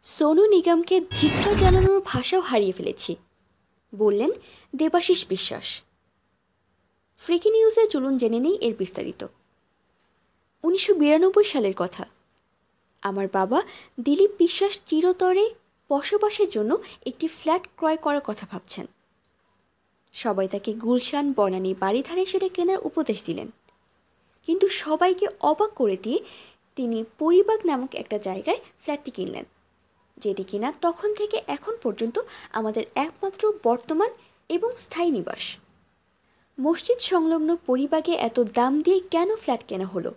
সোনু নিগমকে ধিক্কার জানানোর ভাষাও হারিয়ে ফেলেছি, বললেন দেবাশিস বিশ্বাস। ফ্রিকি নিউজে চলুন জেনে নেই এর বিস্তারিত। 1992 সালের কথা। আমার বাবা দিলীপ বিশ্বাস চিরতরে বসবাসের জন্য একটি ফ্ল্যাট ক্রয় করার কথা ভাবছেন। সবাই তাকে গুলশান বনানী বাড়িধারে সেটা কেনার উপদেশ দিলেন, কিন্তু সবাইকে অবাক করে দিয়ে তিনি পরিবাগ নামক একটা জায়গায় ফ্ল্যাটটি কিনলেন, যেটি কিনা তখন থেকে এখন পর্যন্ত আমাদের একমাত্র বর্তমান এবং স্থায়ী নিবাস। মসজিদ সংলগ্ন পরিবাগে এত দাম দিয়ে কেন ফ্ল্যাট কেনা হলো?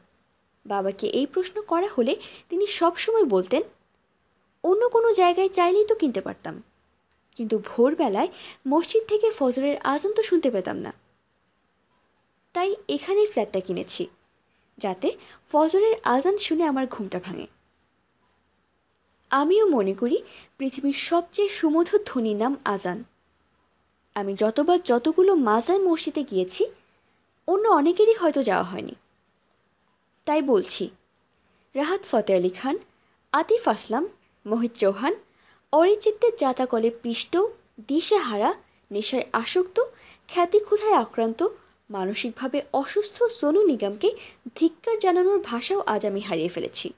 বাবাকে এই প্রশ্ন করা হলে তিনি সবসময় বলতেন, অন্য কোনো জায়গায় চাইলেই তো কিনতে পারতাম, কিন্তু ভোরবেলায় মসজিদ থেকে ফজরের আজান তো শুনতে পেতাম না, তাই এখানেই ফ্ল্যাটটা কিনেছি, যাতে ফজরের আজান শুনে আমার ঘুমটা ভাঙে। আমিও মনে করি পৃথিবীর সবচেয়ে সুমধুর ধ্বনির নাম আজান। আমি যতগুলো মাজার মসজিদে গিয়েছি, অন্য অনেকেরই হয়তো যাওয়া হয়নি। তাই বলছি, রাহাত ফতে আলী খান, আতিফ আসলাম, মোহিত চৌহান, অরিজিতের জাতাকলে পিষ্ট, দিশেহারা, নেশায় আসক্ত, খ্যাতিক্ষুধায় আক্রান্ত, মানসিকভাবে অসুস্থ সোনু নিগমকে ধিক্কার জানানোর ভাষাও আজ আমি হারিয়ে ফেলেছি।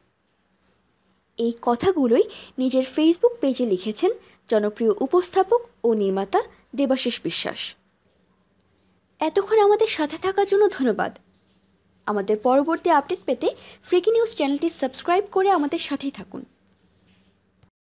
এই কথাগুলোই নিজের ফেসবুক পেজে লিখেছেন জনপ্রিয় উপস্থাপক ও নির্মাতা দেবাশিস বিশ্বাস। এতক্ষণ আমাদের সাথে থাকার জন্য ধন্যবাদ। আমাদের পরবর্তী আপডেট পেতে ফ্রিকি নিউজ চ্যানেলটি সাবস্ক্রাইব করে আমাদের সাথেই থাকুন।